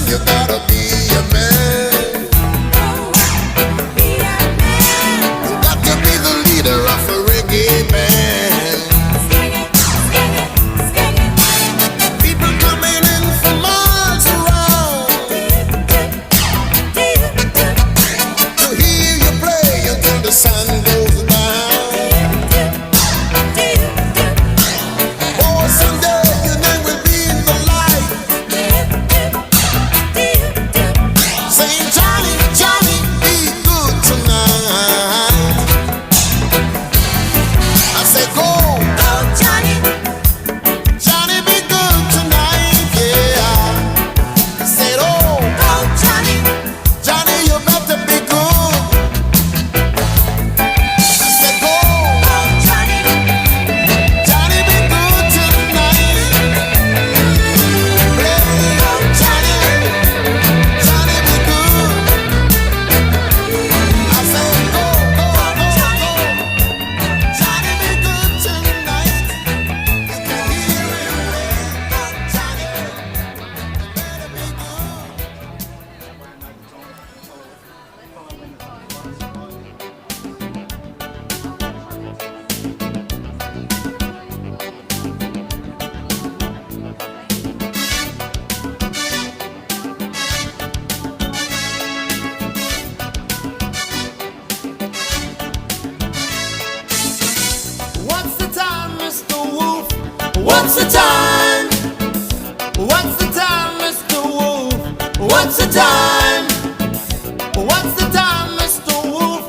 You gotta be a man. You got to be the leader of a reggae band. People coming in from miles around to hear you play until the sun goes down. Oh, someday your name will be in the light, saying Johnny, Johnny, be good tonight. I say go, Johnny, Johnny, be good tonight, yeah. I said oh, Johnny, Johnny, you better be good. I said go, Johnny, Johnny, be good tonight. Play, Johnny, Johnny, be good. I said go, Johnny, be good tonight. You can hear him play, Johnny, better be good. What's the time, Mr. Wolf? What's the time? What's the time, Mr. Wolf? What's the time? What's the time, Mr. Wolf?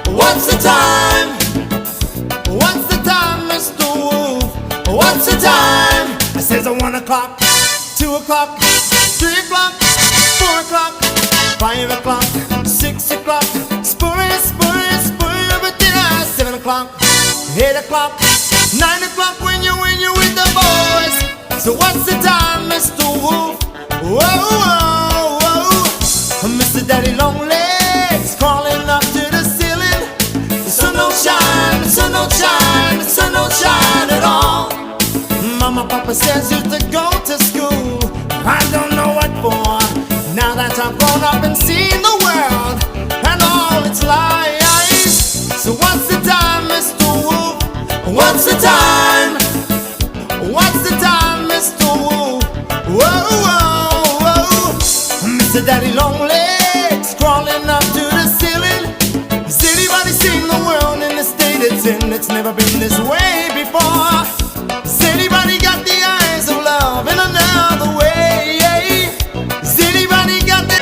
What's the time? What's the time, Mr. Wolf? What's the time? I says 1 o'clock, 2 o'clock, 3 o'clock, 4 o'clock, 5 o'clock, 6 o'clock, spoory, spoory, spoory, everything. 7 o'clock, 8 o'clock, 9 o'clock when you with the boys. So what's the time, Mr. Wolf? Whoa, whoa, whoa. Mr. Daddy Long Legs crawling up to the ceiling. The sun don't shine, the sun don't shine, the sun don't shine at all. Mama, Papa says you to go to school. I don't know what for. Now that I've grown up and seen the world and all its lies. So what's the time, Mr. Wolf? What's the time? What's the time, Mr. Wolf? Whoa, whoa, whoa. Mr. Daddy Long Legs crawling up to the ceiling. Has anybody seen the world in the state it's in? It's never been this way before. Has anybody got the eyes of love in another way? Has anybody got the...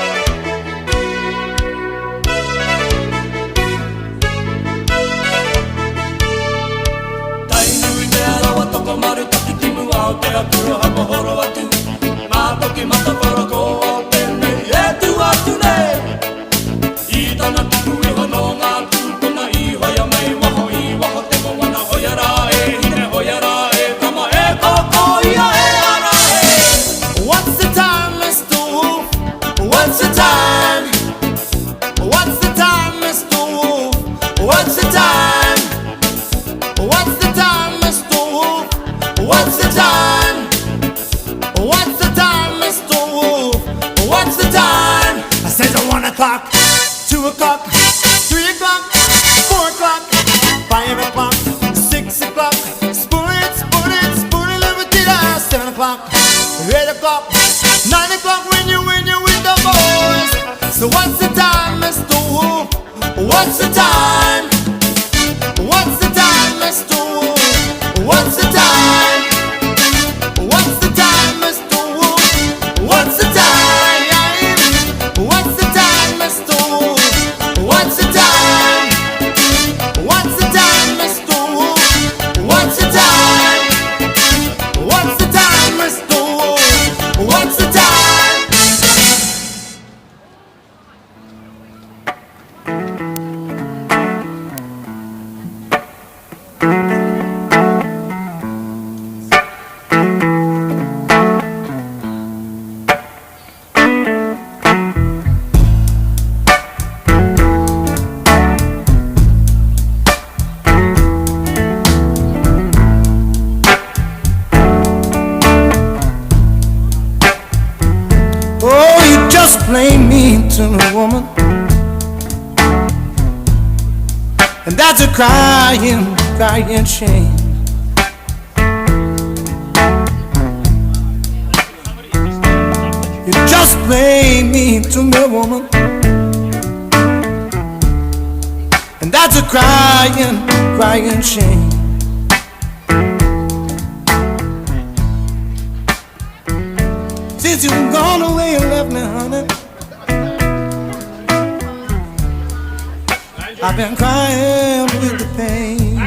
What's the time, Mr. Wolf? What's the time? What's the time, Mr. Wolf? What's the time? What's the time, Mr. Wolf? What's the time? What's the time, Mr. Wolf? What's the time? I said 1 o'clock, 2 o'clock, 3 o'clock, 4 o'clock, 5 o'clock, 6 o'clock, spoon it, spoon it, spoon it, everything. 7 o'clock, 8 o'clock, 9 o'clock when you with the boys. So what's the time, Mr. Wolf? What's the time? What's the time, Mr. Wolf? What's the time? What's the time, Mr. Wolf? What's the time? What's the time, Mr. Wolf? What's the time? What's the time, Mr. Wolf? What's the time? What's the time, Mr. Wolf? What's the time? just plain mean to me, woman. And that's a crying, crying shame. You just plain mean to me, woman. And that's a crying, crying shame. Since you've gone away and left me, honey, I've been crying with the pain.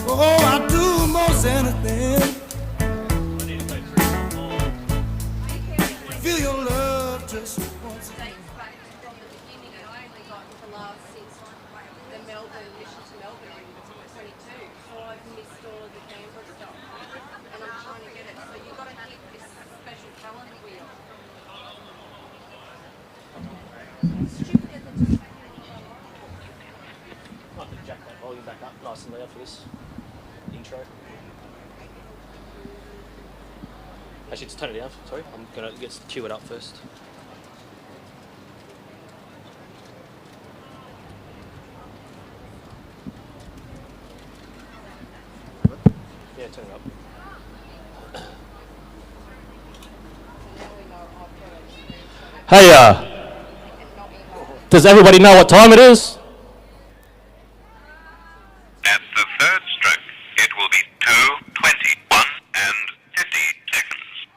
Oh, I do most anything. Feel your love just once again. From the beginning, and I only got the last 6 the Melbourne mission to Melbourne in 22, so I've missed all of the Canberra stuff, and I'm trying to get it. So you've got to hit this special calendar wheel. I can jack that volume back up nice and loud for this intro. Actually, just turn it down. Sorry, I'm gonna cue it up first. Yeah, turn it up. Hey, does everybody know what time it is? At the third stroke, it will be 2:21 and 50 seconds.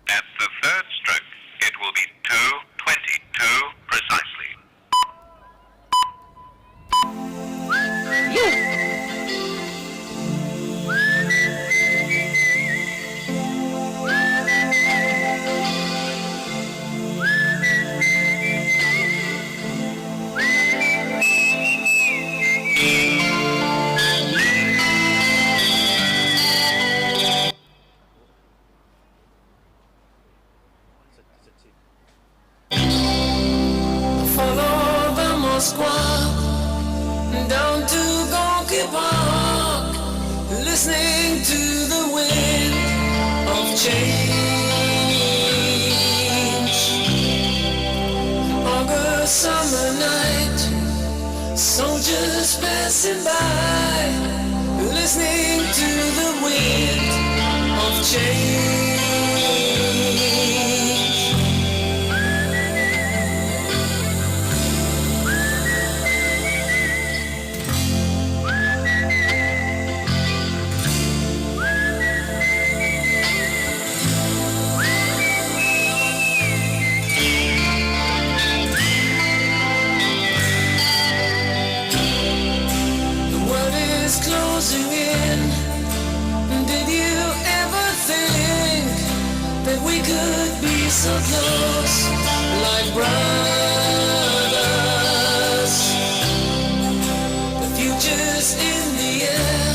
At the third stroke, it will be 2:22 precisely. Follow the Moskva down to Gonky Park, listening to the wind of change. August summer night, soldiers passing by, listening to the wind of change. The world is closing in. Did you ever think that we could be so close, like brothers? The future's in the air,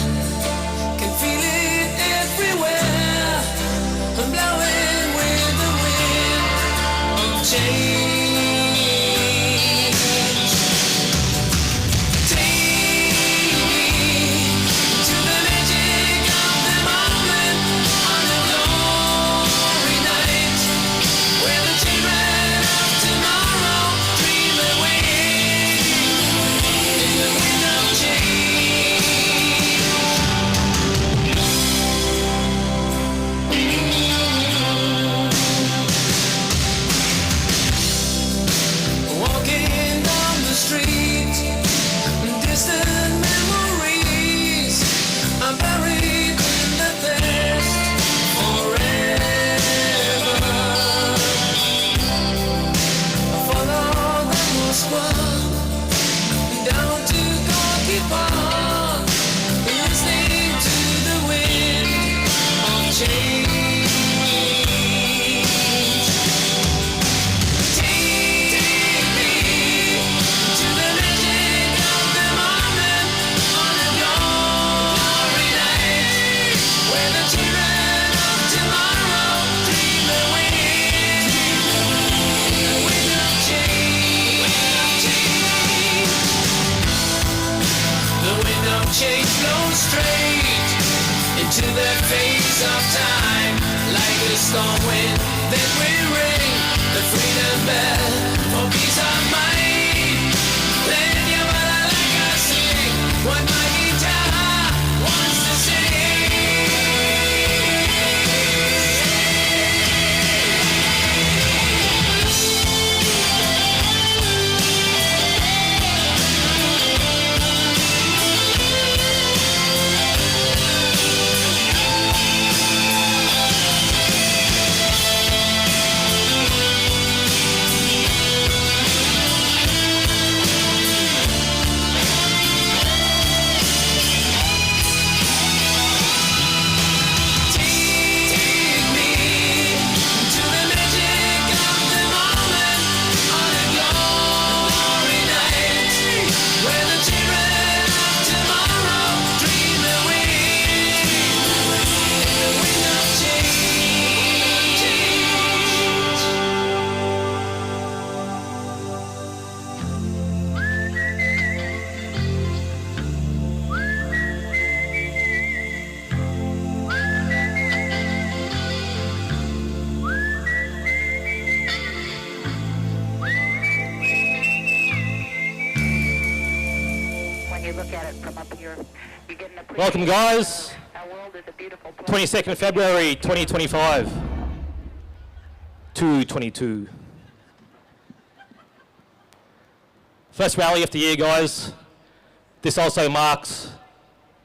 can feel it everywhere. I'm blowing with the wind of change. Take me to the magic of the moment on a glory night, where the children of tomorrow dream away in the wind of change. change flows straight into the face of time. Like a storm wind that will ring the freedom bell for peace of mind. Let your mother like I sing what my guitar wants to sing. Welcome, guys. Our world is a beautiful place. 22nd of February 2025. 2:22. First rally of the year, guys. This also marks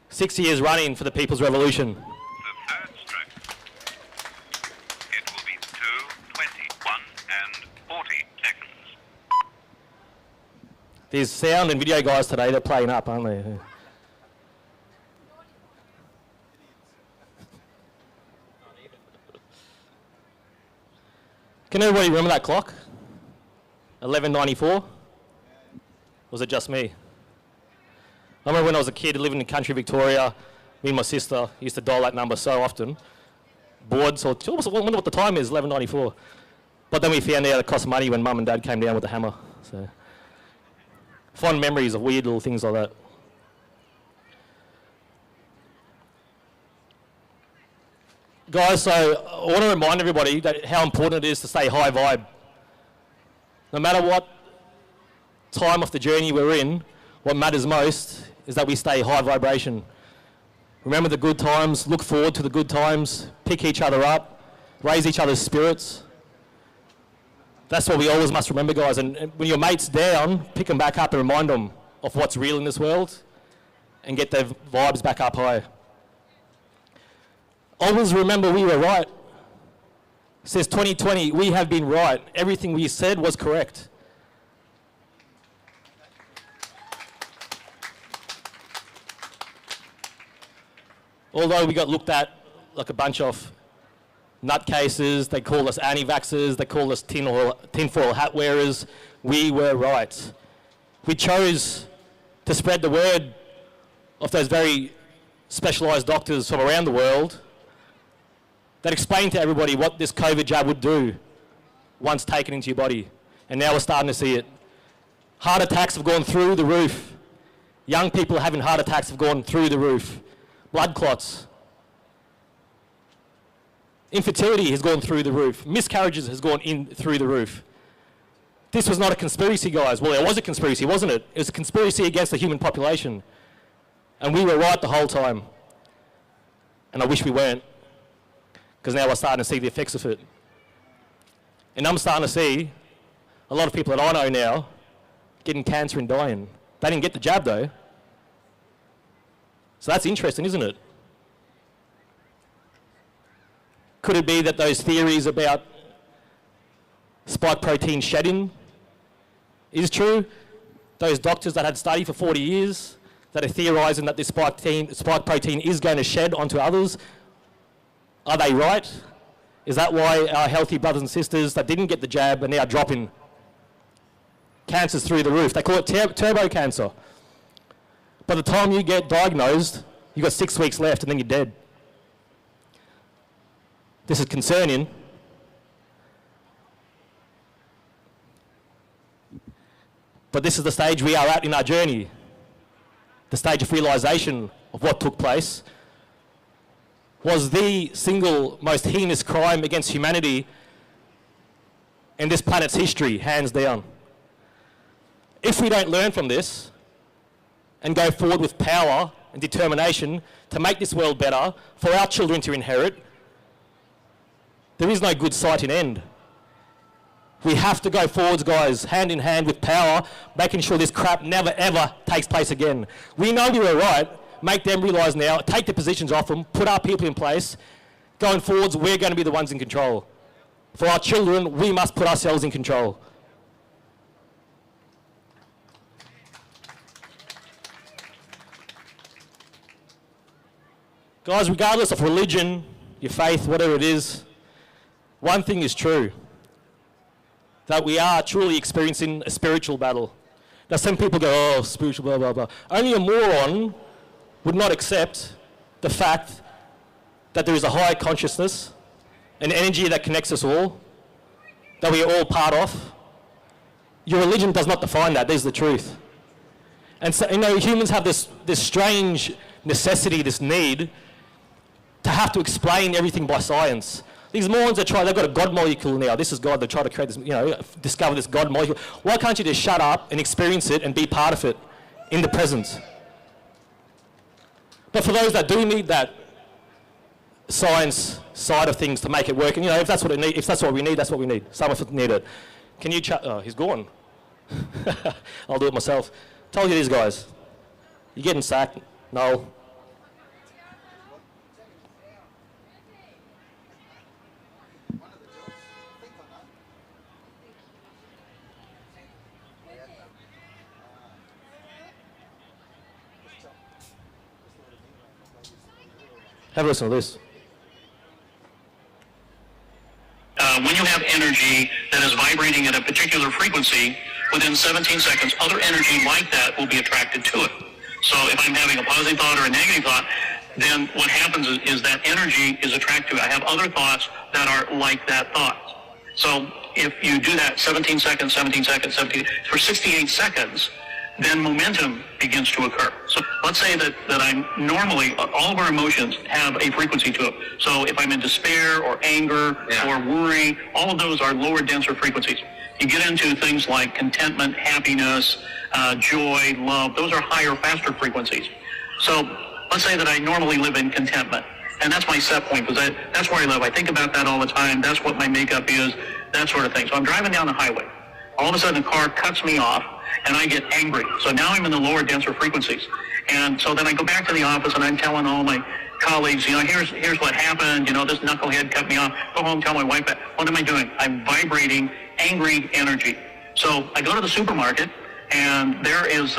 6 years running for the People's Revolution. The third stroke. It will be 2:21 and 40 seconds. There's sound and video guys today, they're playing up, aren't they? Can everybody remember that clock? 11:94? Was it just me? I remember when I was a kid living in country Victoria, me and my sister used to dial that number so often. Bored, so I wonder what the time is, 11:94. But then we found out it cost money when mum and dad came down with the hammer. So, fond memories of weird little things like that. Guys, so I want to remind everybody that how important it is to stay high vibe. No matter what time of the journey we're in, what matters most is that we stay high vibration. Remember the good times, look forward to the good times, pick each other up, raise each other's spirits. That's what we always must remember, guys. And when your mate's down, pick them back up and remind them of what's real in this world and get their vibes back up high. Always remember we were right. Says 2020, we have been right. Everything we said was correct. Although we got looked at like a bunch of nutcases, they call us anti-vaxxers, they call us tinfoil hat wearers, we were right. We chose to spread the word of those very specialised doctors from around the world that explained to everybody what this COVID jab would do once taken into your body. And now we're starting to see it. Heart attacks have gone through the roof. Young people having heart attacks have gone through the roof. Blood clots. Infertility has gone through the roof. Miscarriages has gone in through the roof. This was not a conspiracy, guys. Well, it was a conspiracy, wasn't it? It was a conspiracy against the human population. And we were right the whole time. And I wish we weren't. Because now we're starting to see the effects of it. And I'm starting to see a lot of people that I know now getting cancer and dying. They didn't get the jab though. So that's interesting, isn't it? Could it be that those theories about spike protein shedding is true? Those doctors that had studied for 40 years that are theorising that this spike protein is going to shed onto others, are they right? Is that why our healthy brothers and sisters that didn't get the jab are now dropping cancers through the roof? They call it turbo cancer. By the time you get diagnosed, you've got 6 weeks left and then you're dead. This is concerning. But this is the stage we are at in our journey. the stage of realization of what took place, was the single most heinous crime against humanity in this planet's history, hands down. If we don't learn from this and go forward with power and determination to make this world better for our children to inherit, there is no good sight in end. We have to go forwards, guys, hand in hand with power, making sure this crap never ever takes place again. We know we were right. Make them realise now, take the positions off them, put our people in place. Going forwards, we're going to be the ones in control. For our children, we must put ourselves in control. Guys, regardless of religion, your faith, whatever it is, one thing is true, that we are truly experiencing a spiritual battle. Now some people go, oh, spiritual, blah, blah, blah. Only a moron would not accept the fact that there is a higher consciousness, an energy that connects us all, that we are all part of. Your religion does not define that, there's the truth. And so, humans have this strange necessity, this need, to have to explain everything by science. These morons they've got a God molecule now. This is God, they try to create this, discover this God molecule. Why can't you just shut up and experience it and be part of it in the present? But for those that do need that science side of things to make it work, and if that's what we need, that's what we need. Some of us need it. Can you oh, he's gone. I'll do it myself. Told you these guys. You're getting sacked. No. Have a listen to this. When you have energy that is vibrating at a particular frequency, within 17 seconds, other energy like that will be attracted to it. So if I'm having a positive thought or a negative thought, then what happens is that energy is attracted to it. I have other thoughts that are like that thought. So if you do that 17 seconds, for 68 seconds, then momentum begins to occur. So let's say that I'm normally, all of our emotions have a frequency to it. So if I'm in despair or anger or worry, all of those are lower, denser frequencies. You get into things like contentment, happiness, joy, love. Those are higher, faster frequencies. So let's say that I normally live in contentment. And that's my set point, because that's where I live. I think about that all the time. That's what my makeup is, that sort of thing. So I'm driving down the highway. All of a sudden, a car cuts me off, and I get angry. So now I'm in the lower, denser frequencies. And so then I go back to the office, and I'm telling all my colleagues, here's what happened. This knucklehead cut me off. Go home, tell my wife that. What am I doing? I'm vibrating angry energy. So I go to the supermarket, and there is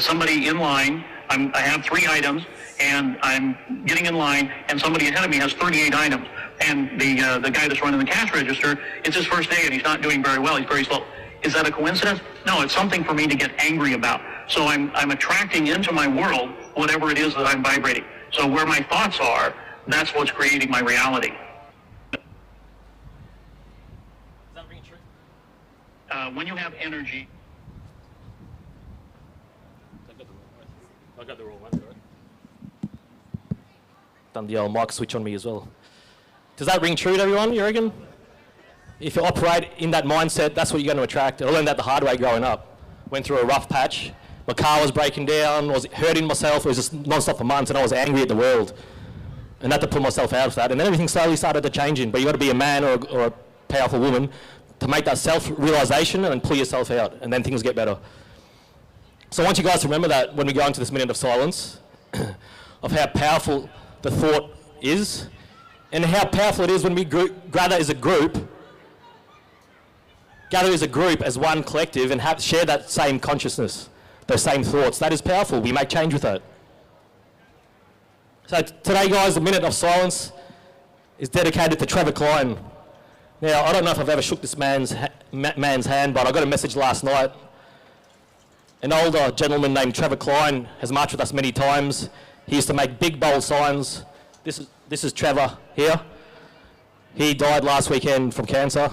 somebody in line. I have 3 items, and I'm getting in line, and somebody ahead of me has 38 items. And the guy that's running the cash register, it's his first day, and he's not doing very well. He's very slow. Is that a coincidence? No, it's something for me to get angry about. So I'm attracting into my world whatever it is that I'm vibrating. So where my thoughts are, that's what's creating my reality. Is that ring true? When you have energy... I got the wrong one, right? Done the old mic switch on me as well. Does that ring true to everyone, you reckon? If you operate in that mindset, that's what you're going to attract. I learned that the hard way growing up. Went through a rough patch. My car was breaking down, was hurting myself. It was just non-stop for months, and I was angry at the world. And I had to pull myself out of that. And then everything slowly started to change. But you got to be a man or a powerful woman to make that self-realization and then pull yourself out, and then things get better. So I want you guys to remember that when we go into this minute of silence, of how powerful the thought is, and how powerful it is when we gather as a group, as one collective, and share that same consciousness, those same thoughts. That is powerful. We make change with that. So today, guys, the minute of silence is dedicated to Trevor Klein. Now, I don't know if I've ever shook this man's hand, but I got a message last night. An older gentleman named Trevor Klein has marched with us many times. He used to make big, bold signs. This is Trevor here. He died last weekend from cancer.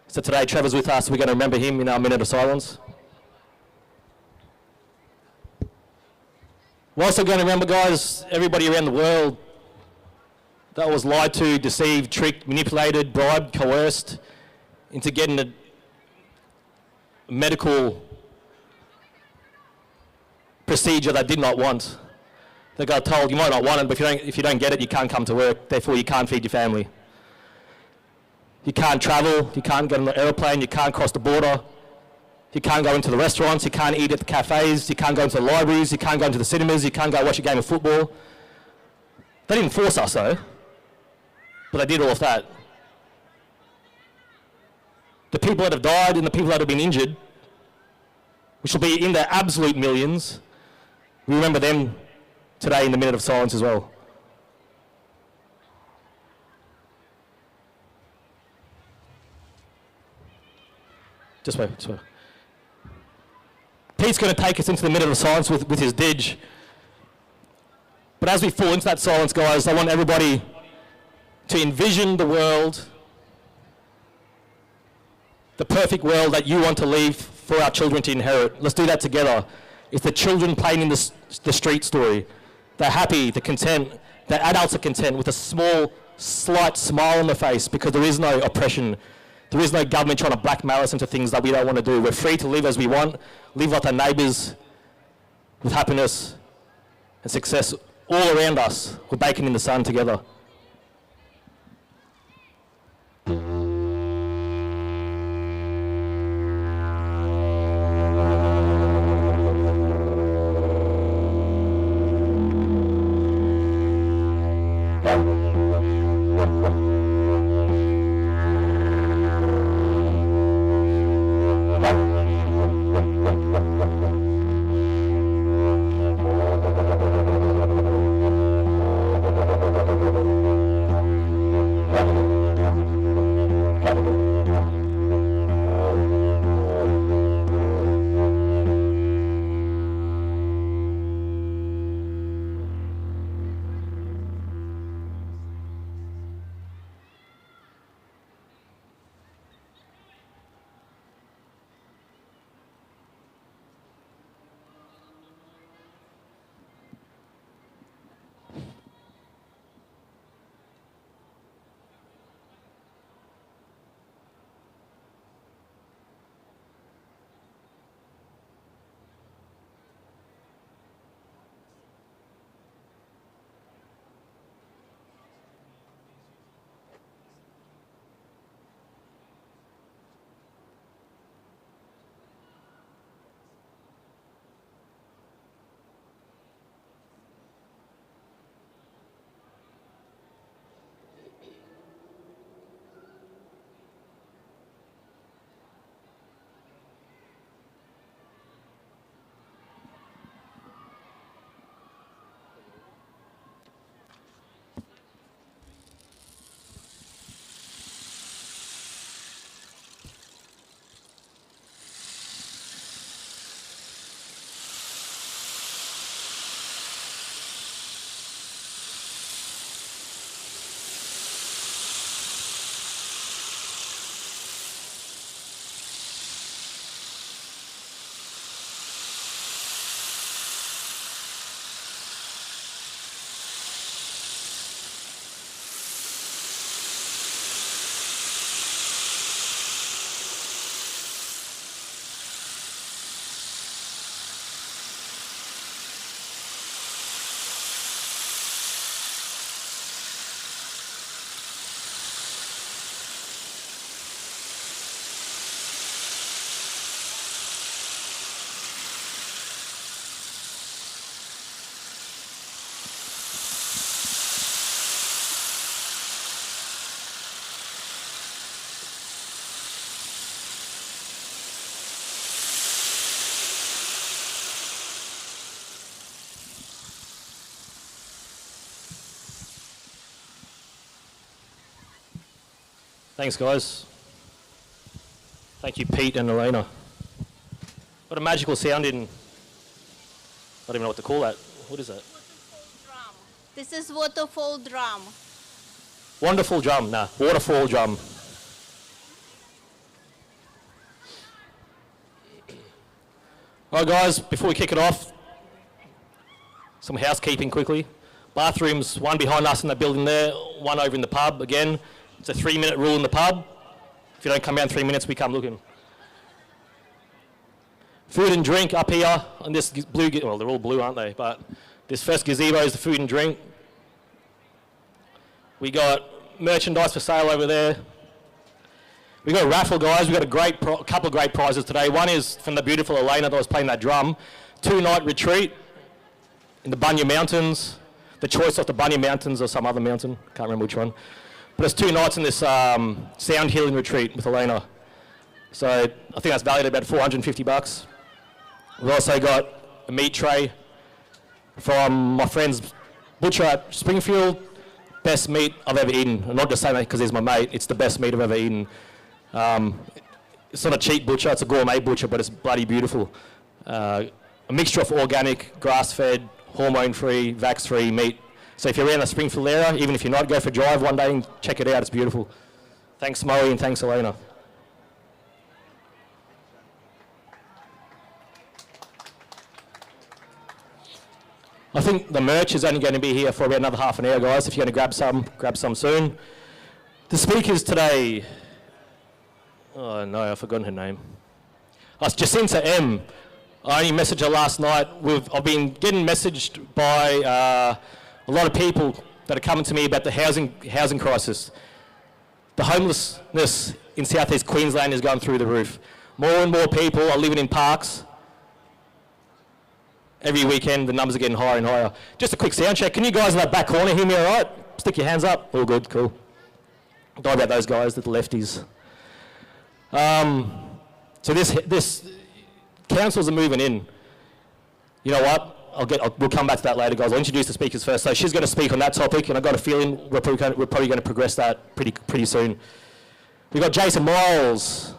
So today, Trevor's with us. We're going to remember him in our minute of silence. We're also going to remember, guys, everybody around the world that was lied to, deceived, tricked, manipulated, bribed, coerced into getting a medical procedure they did not want. They got told, you might not want it, but if you don't get it, you can't come to work, therefore you can't feed your family. You can't travel, you can't get on the airplane, you can't cross the border, you can't go into the restaurants, you can't eat at the cafes, you can't go into the libraries, you can't go into the cinemas, you can't go watch a game of football. They didn't force us though, but they did all of that. The people that have died and the people that have been injured, which will be in the absolute millions, we remember them today in the minute of silence as well. Just wait. Pete's going to take us into the minute of silence with his didge. But as we fall into that silence, guys, I want everybody to envision the world, the perfect world that you want to leave for our children to inherit. Let's do that together. It's the children playing in the street story. They're happy, they're content, the adults are content with a small, slight smile on their face because there is no oppression. There is no government trying to blackmail us into things that we don't want to do. We're free to live as we want, live like our neighbours, with happiness and success all around us. We're baking in the sun together. Thanks, guys. Thank you, Pete and Elena. What a magical sound in... I don't even know what to call that. What is that? This is waterfall drum. Wonderful drum. Nah, waterfall drum. All right, guys, before we kick it off, Some housekeeping quickly. Bathrooms, one behind us in the building there, one over in the pub. Again, it's a 3-minute rule in the pub. If you don't come out in 3 minutes, we come looking. Food and drink up here on this blue, well, they're all blue, aren't they? But this first gazebo is the food and drink. We got merchandise for sale over there. We got a raffle, guys. We got a couple of great prizes today. One is from the beautiful Elena that was playing that drum. 2-night retreat in the Bunya Mountains. The choice of the Bunya Mountains or some other mountain. Can't remember which one. But it's 2 nights in this sound healing retreat with Elena. So I think that's valued at about $450. We've also got a meat tray from my friend's butcher at Springfield. Best meat I've ever eaten. I'm not just saying that because he's my mate. It's the best meat I've ever eaten. It's not a cheap butcher, it's a gourmet butcher, but it's bloody beautiful. A mixture of organic, grass-fed, hormone-free, vax-free meat. So if you're around the Springfield area, even if you're not, go for a drive one day and check it out, it's beautiful. Thanks Moe and thanks Elena. I think the merch is only going to be here for about another half an hour, guys. If you're going to grab some soon. The speakers today, oh no, I've forgotten her name. Oh, it's Jacinta M. I only messaged her last night. I've been getting messaged by a lot of people that are coming to me about the housing crisis. The homelessness in southeast Queensland is going through the roof. More and more people are living in parks. Every weekend, the numbers are getting higher and higher. Just a quick sound check. Can you guys in that back corner hear me all right? Stick your hands up. All good, cool. Don't worry about those guys, the lefties. So this councils are moving in. You know what? We'll come back to that later, guys. I'll introduce the speakers first. So she's going to speak on that topic, and I've got a feeling we're probably going to progress that pretty soon. We've got Jason Miles.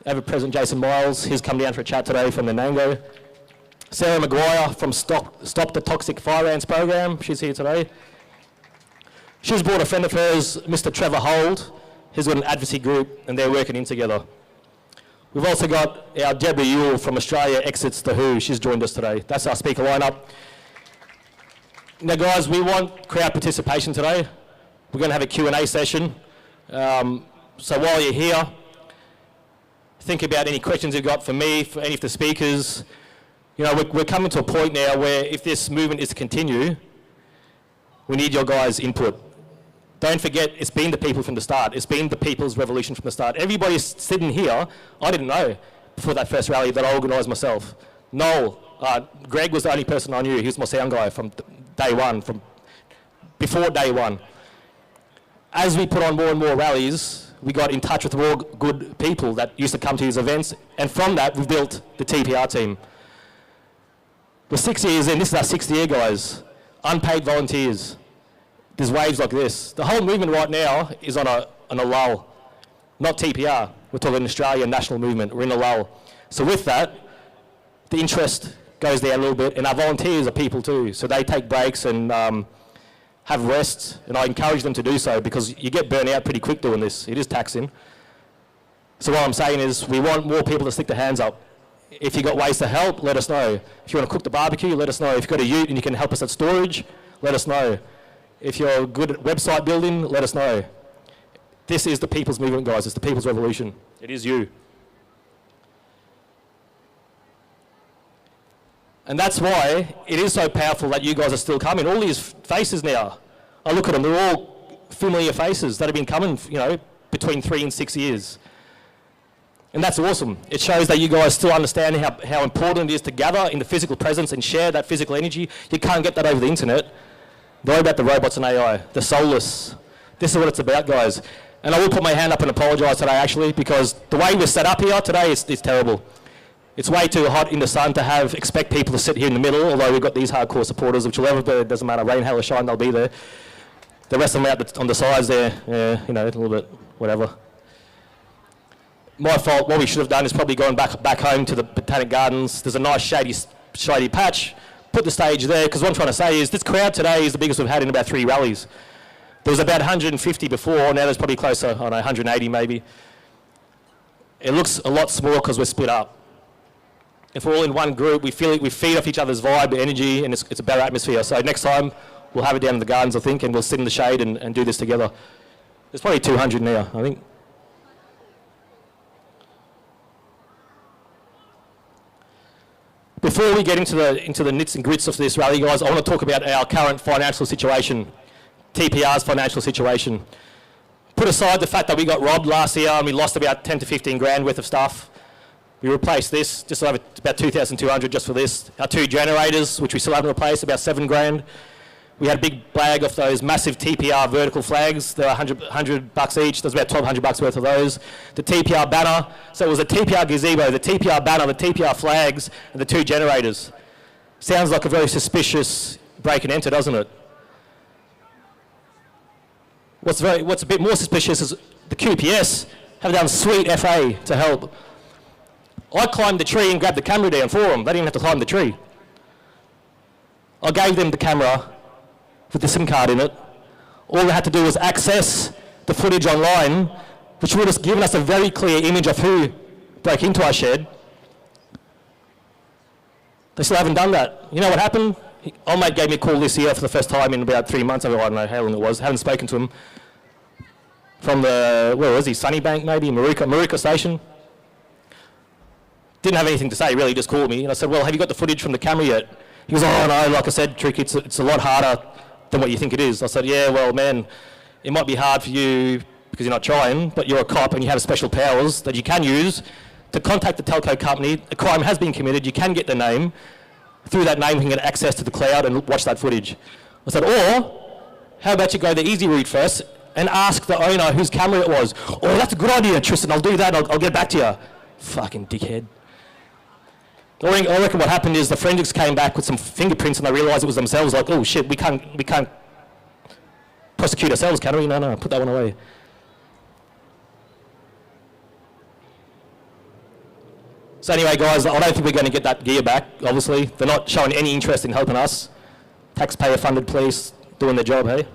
Ever-present Jason Miles. He's come down for a chat today from the Nango. Sarah Maguire from Stop the Toxic Fire Ants program. She's here today. She's brought a friend of hers, Mr. Trevor Hold. He's got an advocacy group, and they're working in together. We've also got our Deborah Ewell from Australia Exits the Who. She's joined us today. That's our speaker lineup. Now, guys, we want crowd participation today. We're going to have a Q&A session. So while you're here, think about any questions you've got for me, for any of the speakers. You know, we're coming to a point now where if this movement is to continue, we need your guys' input. Don't forget, it's been the people from the start. It's been the people's revolution from the start. Everybody sitting here, I didn't know before that first rally that I organised myself. Noel, Greg was the only person I knew. He was my sound guy from day one, from before day one. As we put on more and more rallies, we got in touch with more good people that used to come to these events, and from that, we've built the TPR team. We're 6 years in, this is our 6th year, guys. Unpaid volunteers. There's waves like this. The whole movement right now is on a lull. Not TPR, we're talking Australian national movement, we're in a lull. So with that, the interest goes down a little bit, and our volunteers are people too, so they take breaks and have rests, and I encourage them to do so because you get burnt out pretty quick doing this. It is taxing. So what I'm saying is we want more people to stick their hands up. If you've got ways to help, let us know. If you want to cook the barbecue, let us know. If you've got a ute and you can help us at storage, let us know. If you're good at website building, let us know. This is the people's movement, guys. It's the people's revolution. It is you. And that's why it is so powerful that you guys are still coming. All these faces now, I look at them, they're all familiar faces that have been coming, you know, between 3 and 6 years. And that's awesome. It shows that you guys still understand how important it is to gather in the physical presence and share that physical energy. You can't get that over the internet. Don't worry about the robots and AI, the soulless. This is what it's about, guys. And I will put my hand up and apologise today, actually, because the way we're set up here today is terrible. It's way too hot in the sun to expect people to sit here in the middle, although we've got these hardcore supporters, which will ever be, it doesn't matter, rain, hail or shine, they'll be there. The rest of them out on the sides there, you know, a little bit, whatever. My fault, what we should have done is probably gone back home to the Botanic Gardens. There's a nice shady patch. Put the stage there, because what I'm trying to say is this crowd today is the biggest we've had in about 3 rallies. There was about 150 before, now there's probably closer, I don't know, 180 maybe. It looks a lot smaller because we're split up. if we're all in one group, we feed off each other's vibe, energy, and it's a better atmosphere. So next time, we'll have it down in the gardens, I think, and we'll sit in the shade and do this together. There's probably 200 now, I think. Before we get into the nits and grits of this rally, guys, I want to talk about our current financial situation, TPR's financial situation. Put aside the fact that we got robbed last year and we lost about 10 to 15 grand worth of stuff. We replaced this, just over about 2,200 just for this. Our 2 generators, which we still haven't replaced, about 7 grand. We had a big bag of those massive TPR vertical flags. They're $100 each. There's about $1,200 worth of those. The TPR banner. So it was a TPR gazebo, the TPR banner, the TPR flags, and the 2 generators. Sounds like a very suspicious break and enter, doesn't it? What's a bit more suspicious is the QPS have done sweet FA to help. I climbed the tree and grabbed the camera down for them. They didn't have to climb the tree. I gave them the camera with the SIM card in it. All they had to do was access the footage online, which would have given us a very clear image of who broke into our shed. They still haven't done that. You know what happened? Old mate gave me a call this year for the first time in about 3 months. I don't know how long it was. Haven't spoken to him. From the, where was he? Sunnybank maybe? Maruka Station. Didn't have anything to say, really, just called me. And I said, well, have you got the footage from the camera yet? He goes, oh no, like I said, Trick, it's a lot harder than what you think it is. I said, yeah, well, man, it might be hard for you because you're not trying, but you're a cop and you have special powers that you can use to contact the telco company. A crime has been committed, you can get the name. Through that name, we can get access to the cloud and watch that footage. I said, or how about you go the easy route first and ask the owner whose camera it was. Oh, that's a good idea, Tristan, I'll do that, I'll get back to you. Fucking dickhead. I reckon what happened is the forensics came back with some fingerprints and they realised it was themselves, like, oh shit, we can't prosecute ourselves, can we? No, put that one away. So anyway, guys, I don't think we're going to get that gear back, obviously. They're not showing any interest in helping us. Taxpayer-funded police doing their job, hey?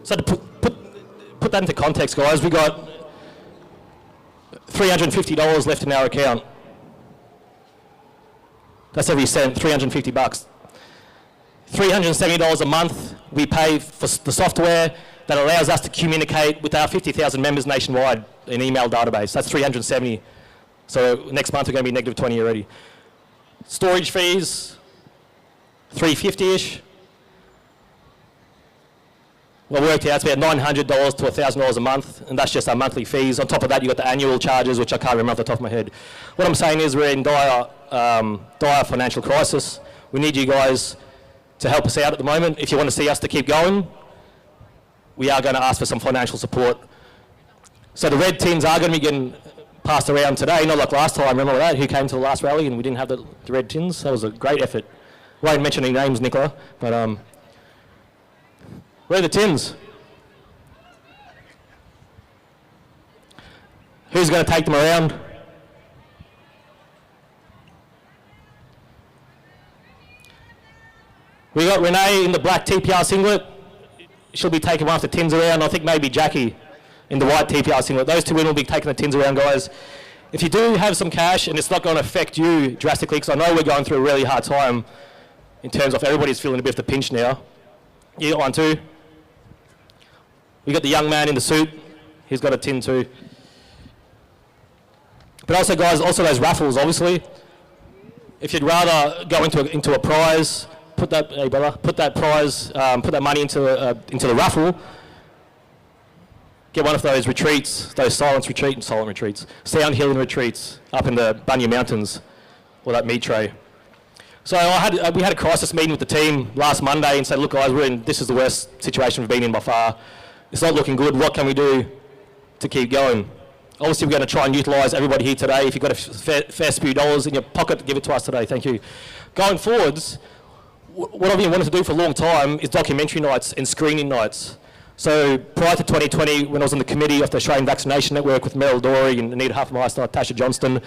So to put that into context, guys, we got $350 left in our account. That's every cent, $350. $370 a month we pay for the software that allows us to communicate with our 50,000 members nationwide in email database. That's $370. So next month we're going to be negative 20 already. Storage fees, $350-ish. Well, worked out, it's about $900 to $1,000 a month, and that's just our monthly fees. On top of that, you've got the annual charges, which I can't remember off the top of my head. What I'm saying is we're in dire financial crisis. We need you guys to help us out at the moment. If you want to see us to keep going, we are going to ask for some financial support. So the red tins are going to be getting passed around today, not like last time. Remember that? Who came to the last rally and we didn't have the red tins? That was a great effort. Won't mention any names, Nicola, but where are the tins? Who's going to take them around? We got Renee in the black TPR singlet. She'll be taking one of the tins around. I think maybe Jackie in the white TPR singlet. Those two women will be taking the tins around, guys. If you do have some cash and it's not going to affect you drastically, because I know we're going through a really hard time in terms of everybody's feeling a bit of the pinch now. You got one too? We got the young man in the suit. He's got a tin too. But also, guys, also those raffles, obviously. If you'd rather go into a prize, put that, hey brother, put that prize, put that money into the raffle. Get one of those retreats, those silent retreats, sound healing retreats up in the Bunya Mountains, or that meat tray. So we had a crisis meeting with the team last Monday and said, look guys, this is the worst situation we've been in by far. It's not looking good. What can we do to keep going? Obviously, we're going to try and utilise everybody here today. If you've got a fair few dollars in your pocket, give it to us today. Thank you. Going forwards, what I've been wanting to do for a long time is documentary nights and screening nights. So prior to 2020, when I was on the committee of the Australian Vaccination Network with Meryl Dorey and Anita Huffmeister, Tasha Johnston,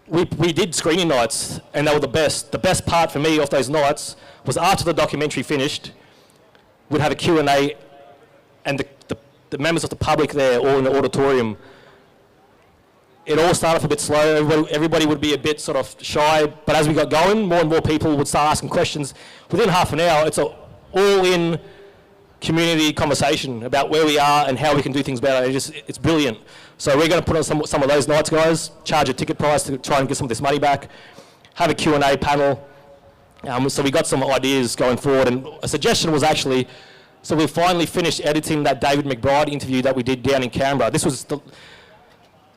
we did screening nights, and they were the best. The best part for me of those nights was after the documentary finished, we'd have a Q&A and the members of the public there, all in the auditorium, it all started off a bit slow. Everybody would be a bit sort of shy, but as we got going, more and more people would start asking questions. Within half an hour, it's an all-in community conversation about where we are and how we can do things better. It's brilliant. So we're going to put on some of those nights, guys, charge a ticket price to try and get some of this money back, have a Q&A panel. So we got some ideas going forward, and a suggestion was actually, so we finally finished editing that David McBride interview that we did down in Canberra. This was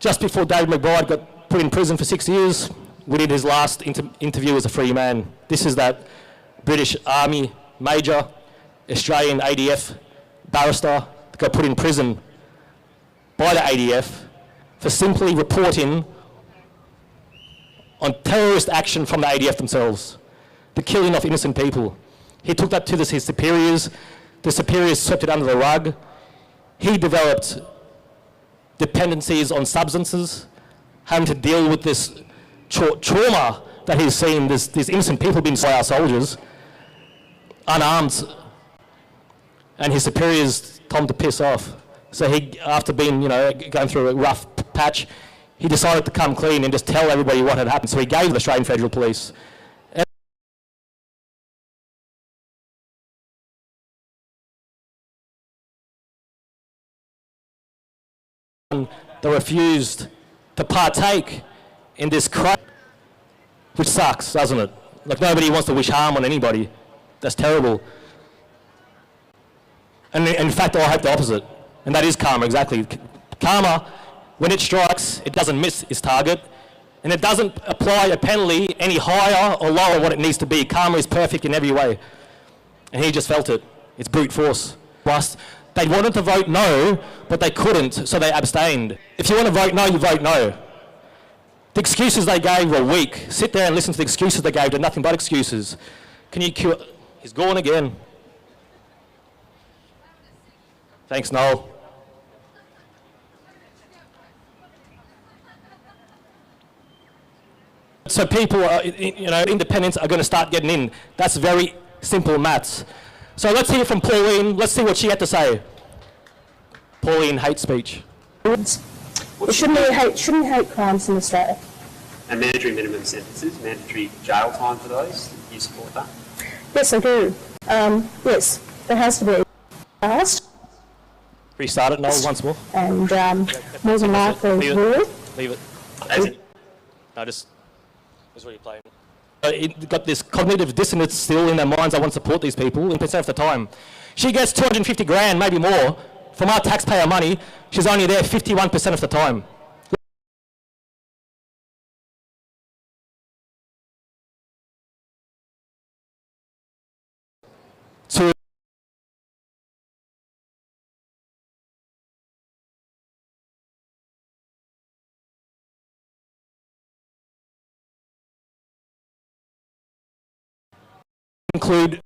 just before David McBride got put in prison for 6 years. We did his last interview as a free man. This is that British Army Major, Australian ADF barrister that got put in prison by the ADF for simply reporting on terrorist action from the ADF themselves, the killing of innocent people. He took that to his superiors. The superiors swept it under the rug. He developed dependencies on substances, having to deal with this trauma that he's seen, these innocent people being by our soldiers, unarmed, and his superiors told him to piss off. So he, after being, going through a rough patch, he decided to come clean and just tell everybody what had happened. So he gave the Australian Federal Police. They refused to partake in this crime, which sucks, doesn't it? Like, nobody wants to wish harm on anybody. That's terrible. And in fact, I hope the opposite. And that is karma, exactly. Karma, when it strikes, it doesn't miss its target, and it doesn't apply a penalty any higher or lower than what it needs to be. Karma is perfect in every way. And he just felt it. It's brute force. They wanted to vote no, but they couldn't, so they abstained. If you want to vote no, you vote no. The excuses they gave were weak. Sit there and listen to the excuses they gave. They're nothing but excuses. Can you cure? He's gone again. Thanks, Noel. So people, independents are going to start getting in. That's very simple maths. So let's hear from Pauline. Let's see what she had to say. Pauline, hate speech. Shouldn't hate crimes in Australia? And mandatory minimum sentences, mandatory jail time for those. You support that? Yes, I do. Yes, there has to be fast. Restart it, Noel, once more. And more than likely will. Leave it. As in, no, just what you're playing. It got this cognitive dissonance still in their minds. I want to support these people in percent of the time. She gets 250 grand, maybe more, from our taxpayer money. She's only there 51% of the time. To include